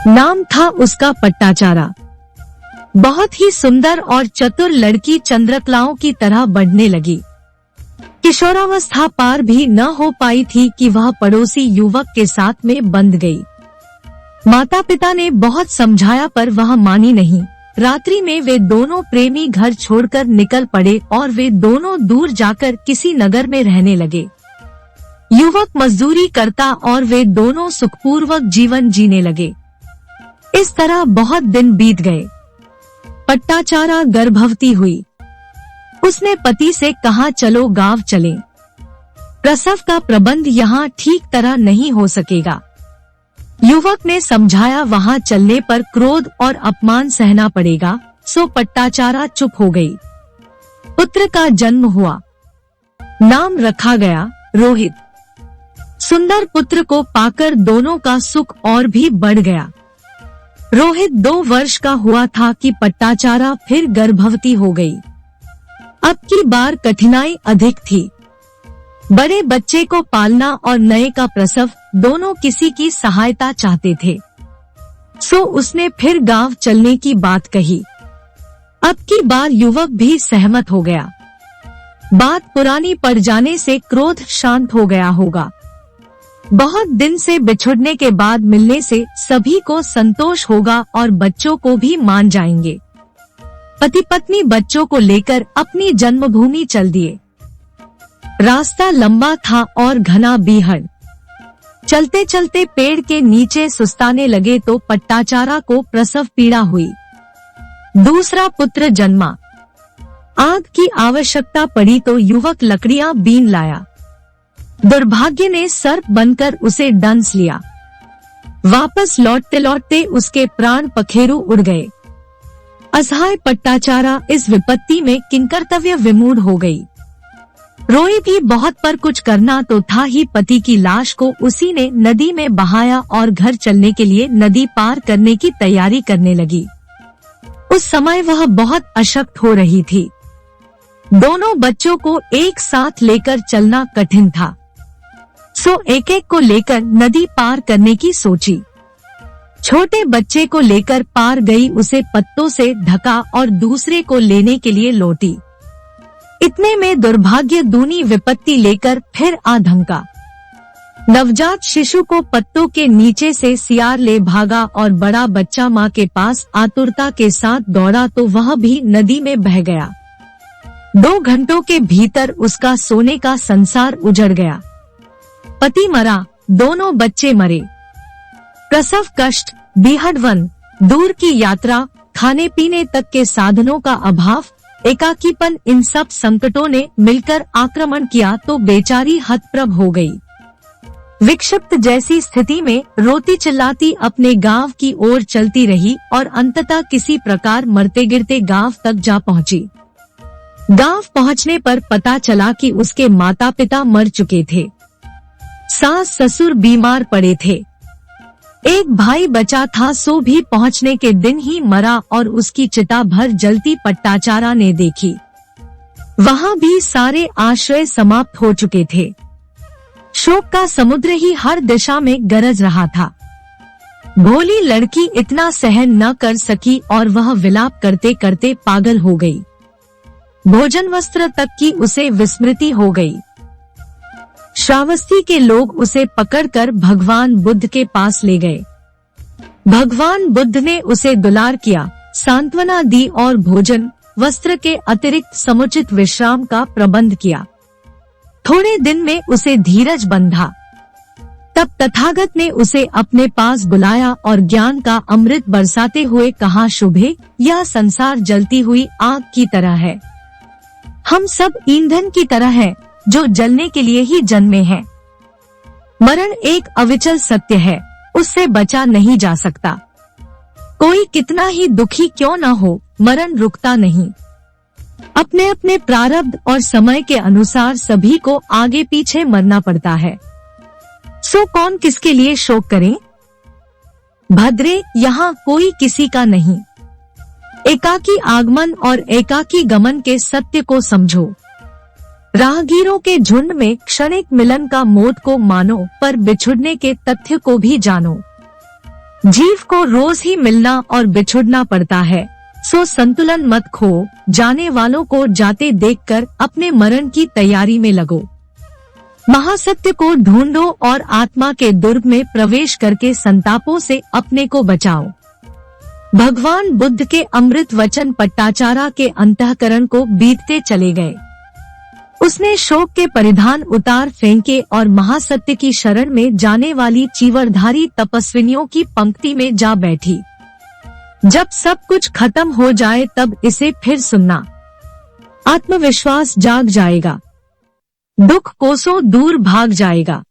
नाम था उसका पट्टाचारा। बहुत ही सुंदर और चतुर लड़की चंद्रकलाओं की तरह बढ़ने लगी। किशोरावस्था पार भी न हो पाई थी कि वह पड़ोसी युवक के साथ में बंध गई। माता पिता ने बहुत समझाया पर वह मानी नहीं। रात्रि में वे दोनों प्रेमी घर छोड़कर निकल पड़े और वे दोनों दूर जाकर किसी नगर में रहने लगे। युवक मजदूरी करता और वे दोनों सुखपूर्वक जीवन जीने लगे। इस तरह बहुत दिन बीत गए। पट्टाचारा गर्भवती हुई। उसने पति से कहा चलो गांव चलें। प्रसव का प्रबंध यहाँ ठीक तरह नहीं हो सकेगा। युवक ने समझाया वहाँ चलने पर क्रोध और अपमान सहना पड़ेगा, सो पट्टाचारा चुप हो गई। पुत्र का जन्म हुआ। नाम रखा गया रोहित। सुंदर पुत्र को पाकर दोनों का सुख और भी बढ़ गया। रोहित 2 वर्ष का हुआ था कि पट्टाचारा फिर गर्भवती हो गई। अब की बार कठिनाई अधिक थी। बड़े बच्चे को पालना और नए का प्रसव दोनों किसी की सहायता चाहते थे, सो उसने फिर गांव चलने की बात कही। अब की बार युवक भी सहमत हो गया। बात पुरानी पड़ जाने से क्रोध शांत हो गया होगा। बहुत दिन से बिछुड़ने के बाद मिलने से सभी को संतोष होगा और बच्चों को भी मान जाएंगे। पति पत्नी बच्चों को लेकर अपनी जन्मभूमि चल दिए। रास्ता लंबा था और घना बीहड़। चलते चलते पेड़ के नीचे सुस्ताने लगे तो पट्टाचारा को प्रसव पीड़ा हुई। दूसरा पुत्र जन्मा। आग की आवश्यकता पड़ी तो युवक लकड़ियां बीन लाया। दुर्भाग्य ने सर्प बनकर उसे डंस लिया। वापस लौटते लौटते उसके प्राण पखेरु उड़ गए। असहाय पट्टाचारा इस विपत्ति में किंकर्तव्य विमूढ़ हो गई। रोई भी बहुत पर कुछ करना तो था ही। पति की लाश को उसी ने नदी में बहाया और घर चलने के लिए नदी पार करने की तैयारी करने लगी। उस समय वह बहुत अशक्त हो रही थी। दोनों बच्चों को एक साथ लेकर चलना कठिन था, सो एक एक को लेकर नदी पार करने की सोची। छोटे बच्चे को लेकर पार गई, उसे पत्तों से ढका और दूसरे को लेने के लिए लौटी। इतने में दुर्भाग्य दूनी विपत्ति लेकर फिर आ धमका। नवजात शिशु को पत्तों के नीचे से सियार ले भागा और बड़ा बच्चा माँ के पास आतुरता के साथ दौड़ा तो वह भी नदी में बह गया। 2 घंटों के भीतर उसका सोने का संसार उजड़ गया। पति मरा, दोनों बच्चे मरे। प्रसव कष्ट, बीहड़वन, दूर की यात्रा, खाने पीने तक के साधनों का अभाव, एकाकीपन, इन सब संकटों ने मिलकर आक्रमण किया तो बेचारी हतप्रभ हो गई। विक्षिप्त जैसी स्थिति में रोती चिल्लाती अपने गांव की ओर चलती रही और अंततः किसी प्रकार मरते गिरते गांव तक जा पहुंची। गांव पहुंचने पर पता चला कि उसके माता पिता मर चुके थे। सास ससुर बीमार पड़े थे। एक भाई बचा था, सो भी पहुंचने के दिन ही मरा और उसकी चिता भर जलती पट्टाचारा ने देखी। वहां भी सारे आश्रय समाप्त हो चुके थे। शोक का समुद्र ही हर दिशा में गरज रहा था। भोली लड़की इतना सहन न कर सकी और वह विलाप करते करते पागल हो गई। भोजन वस्त्र तक की उसे विस्मृति हो गई। श्रावस्ती के लोग उसे पकड़कर भगवान बुद्ध के पास ले गए। भगवान बुद्ध ने उसे दुलार किया, सांत्वना दी और भोजन वस्त्र के अतिरिक्त समुचित विश्राम का प्रबंध किया। थोड़े दिन में उसे धीरज बंधा। तब तथागत ने उसे अपने पास बुलाया और ज्ञान का अमृत बरसाते हुए कहा, शुभे, यह संसार जलती हुई आग की तरह है। हम सब ईंधन की तरह हैं, जो जलने के लिए ही जन्मे हैं। मरण एक अविचल सत्य है, उससे बचा नहीं जा सकता। कोई कितना ही दुखी क्यों न हो, मरण रुकता नहीं। अपने अपने प्रारब्ध और समय के अनुसार सभी को आगे पीछे मरना पड़ता है। सो कौन किसके लिए शोक करे? भद्रे, यहाँ कोई किसी का नहीं। एकाकी आगमन और एकाकी गमन के सत्य को समझो। राहगीरों के झुंड में क्षणिक मिलन का मोद को मानो, पर बिछुड़ने के तथ्य को भी जानो। जीव को रोज ही मिलना और बिछुड़ना पड़ता है, सो संतुलन मत खो। जाने वालों को जाते देखकर अपने मरण की तैयारी में लगो। महासत्य को ढूंढो और आत्मा के दुर्ग में प्रवेश करके संतापों से अपने को बचाओ। भगवान बुद्ध के अमृत वचन पट्टाचारा के अंतःकरण को बीतते चले गए। उसने शोक के परिधान उतार फेंके और महासत्य की शरण में जाने वाली चीवरधारी तपस्विनियों की पंक्ति में जा बैठी। जब सब कुछ खत्म हो जाए तब इसे फिर सुनना, आत्मविश्वास जाग जाएगा, दुख कोसों दूर भाग जाएगा।